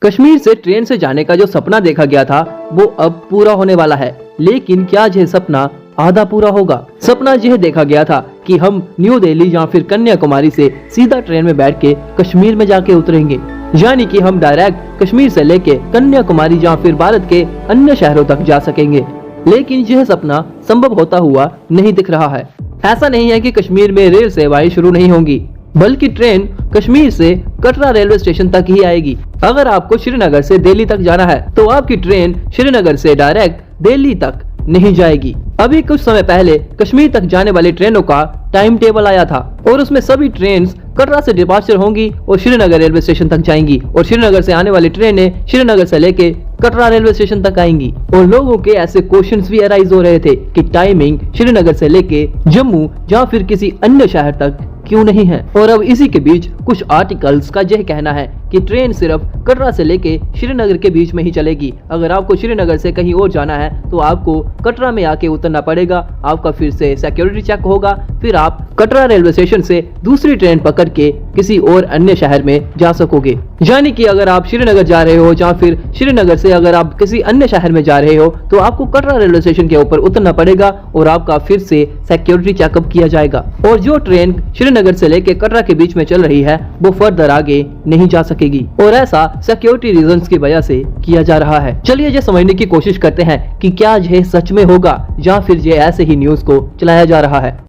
कश्मीर से ट्रेन से जाने का जो सपना देखा गया था वो अब पूरा होने वाला है, लेकिन क्या यह सपना आधा पूरा होगा। सपना यह देखा गया था कि हम न्यू दिल्ली या फिर कन्याकुमारी से सीधा ट्रेन में बैठ के कश्मीर में जाके उतरेंगे, यानी कि हम डायरेक्ट कश्मीर से लेके कन्याकुमारी या फिर भारत के अन्य शहरों तक जा सकेंगे। लेकिन यह सपना संभव होता हुआ नहीं दिख रहा है। ऐसा नहीं है कि कश्मीर में रेल सेवाएं शुरू नहीं होंगी, बल्कि ट्रेन कश्मीर से कटरा रेलवे स्टेशन तक ही आएगी। अगर आपको श्रीनगर से दिल्ली तक जाना है तो आपकी ट्रेन श्रीनगर से डायरेक्ट दिल्ली तक नहीं जाएगी। अभी कुछ समय पहले कश्मीर तक जाने वाली ट्रेनों का टाइम टेबल आया था और उसमें सभी ट्रेन कटरा से डिपार्चर होंगी और श्रीनगर रेलवे स्टेशन तक जाएंगी और श्रीनगर से आने वाली ट्रेनें श्रीनगर से लेके कटरा रेलवे स्टेशन तक आएंगी। और लोगों के ऐसे क्वेश्चंस भी अराइज हो रहे थे कि टाइमिंग श्रीनगर से लेके जम्मू या फिर किसी अन्य शहर तक क्यों नहीं है। और अब इसी के बीच कुछ आर्टिकल्स का यह कहना है कि ट्रेन सिर्फ कटरा से लेके श्रीनगर के बीच में ही चलेगी। अगर आपको श्रीनगर से कहीं और जाना है तो आपको कटरा में आके उतरना पड़ेगा, आपका फिर से सिक्योरिटी चेक होगा, फिर आप कटरा रेलवे स्टेशन से दूसरी ट्रेन पकड़ के किसी और अन्य शहर में जा सकोगे। यानी कि अगर आप श्रीनगर जा रहे हो या फिर श्रीनगर से अगर आप किसी अन्य शहर में जा रहे हो तो आपको कटरा रेलवे स्टेशन के ऊपर उतरना पड़ेगा और आपका फिर से सिक्योरिटी चेकअप किया जाएगा। और जो ट्रेन श्रीनगर से लेके कटरा के बीच में चल रही है वो फर्दर आगे नहीं जा सकेगी और ऐसा सिक्योरिटी रीजंस की वजह से किया जा रहा है। चलिए ये समझने की कोशिश करते हैं कि क्या यह सच में होगा या फिर ये ऐसे ही न्यूज को चलाया जा रहा है।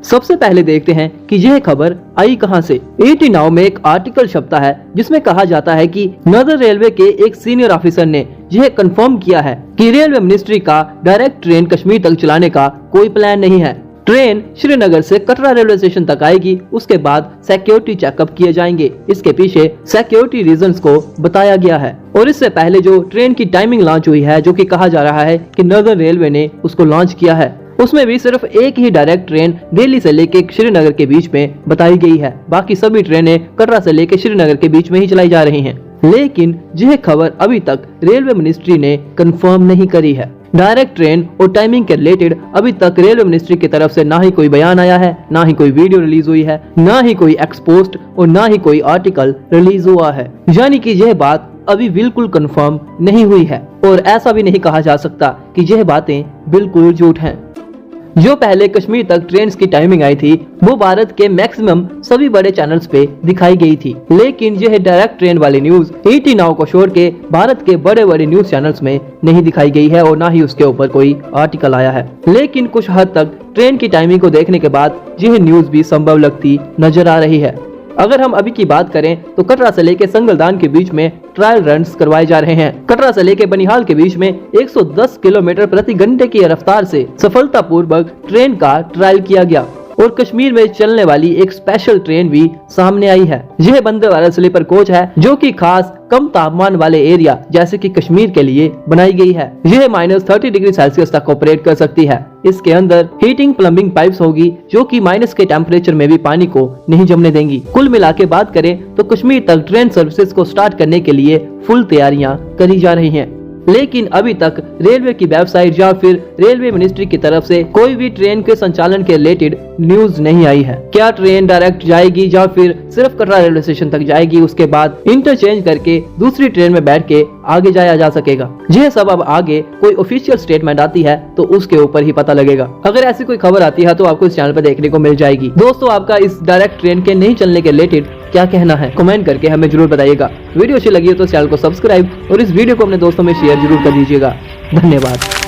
सबसे पहले देखते हैं कि यह खबर आई कहां से। ET नाउ में एक आर्टिकल छपता है जिसमें कहा जाता है कि नॉर्दर्न रेलवे के एक सीनियर ऑफिसर ने यह कंफर्म किया है कि रेलवे मिनिस्ट्री का डायरेक्ट ट्रेन कश्मीर तक चलाने का कोई प्लान नहीं है। ट्रेन श्रीनगर से कटरा रेलवे स्टेशन तक आएगी, उसके बाद सिक्योरिटी चेकअप किए जाएंगे। इसके पीछे सिक्योरिटी रीजंस को बताया गया है। और इससे पहले जो ट्रेन की टाइमिंग लॉन्च हुई है, जो कि कहा जा रहा है कि नॉर्दर्न रेलवे ने उसको लॉन्च किया है, उसमें भी सिर्फ एक ही डायरेक्ट ट्रेन दिल्ली से लेके श्रीनगर के बीच में बताई गई है। बाकी सभी ट्रेनें कटरा से लेके श्रीनगर के बीच में ही चलाई जा रही हैं। लेकिन यह खबर अभी तक रेलवे मिनिस्ट्री ने कंफर्म नहीं करी है। डायरेक्ट ट्रेन और टाइमिंग के रिलेटेड अभी तक रेलवे मिनिस्ट्री की तरफ से ना ही कोई बयान आया है, ना ही कोई वीडियो रिलीज हुई है, ना ही कोई एक्स पोस्ट और ना ही कोई आर्टिकल रिलीज हुआ है। यानी कि यह बात अभी बिल्कुल कंफर्म नहीं हुई है और ऐसा भी नहीं कहा जा सकता कि यह बातें बिल्कुल झूठ हैं। जो पहले कश्मीर तक ट्रेन की टाइमिंग आई थी वो भारत के मैक्सिमम सभी बड़े चैनल्स पे दिखाई गई थी, लेकिन यह डायरेक्ट ट्रेन वाली न्यूज ET नाउ को छोड़ के भारत के बड़े बड़े न्यूज चैनल्स में नहीं दिखाई गई है और ना ही उसके ऊपर कोई आर्टिकल आया है। लेकिन कुछ हद तक ट्रेन की टाइमिंग को देखने के बाद यह न्यूज भी संभव लगती नजर आ रही है। अगर हम अभी की बात करें तो कटरा से लेके संगलदान के बीच में ट्रायल रन्स करवाए जा रहे हैं। कटरा से लेके बनिहाल के बीच में 110 किलोमीटर प्रति घंटे की रफ्तार से सफलतापूर्वक ट्रेन का ट्रायल किया गया और कश्मीर में चलने वाली एक स्पेशल ट्रेन भी सामने आई है। यह वंदे भारत स्लीपर कोच है जो कि खास कम तापमान वाले एरिया जैसे कि कश्मीर के लिए बनाई गई है। यह -30 डिग्री सेल्सियस तक ऑपरेट कर सकती है। इसके अंदर हीटिंग प्लम्बिंग पाइप्स होगी जो कि माइनस के टेम्परेचर में भी पानी को नहीं जमने देंगी। कुल मिला के बात करें तो कश्मीर तक ट्रेन सर्विसेज को स्टार्ट करने के लिए फुल तैयारियां करी जा रही हैं। लेकिन अभी तक रेलवे की वेबसाइट या फिर रेलवे मिनिस्ट्री की तरफ से कोई भी ट्रेन के संचालन के रिलेटेड न्यूज नहीं आई है। क्या ट्रेन डायरेक्ट जाएगी या फिर सिर्फ कटरा रेलवे स्टेशन तक जाएगी, उसके बाद इंटरचेंज करके दूसरी ट्रेन में बैठ के आगे जाया जा सकेगा। यह सब अब आगे कोई ऑफिशियल स्टेटमेंट आती है तो उसके ऊपर ही पता लगेगा। अगर ऐसी कोई खबर आती है तो आपको इस चैनल पर देखने को मिल जाएगी। दोस्तों, आपका इस डायरेक्ट ट्रेन के नहीं चलने के रिलेटेड क्या कहना है, कमेंट करके हमें जरूर बताइएगा। वीडियो अच्छी लगी हो तो चैनल को सब्सक्राइब और इस वीडियो को अपने दोस्तों में शेयर जरूर कर दीजिएगा। धन्यवाद।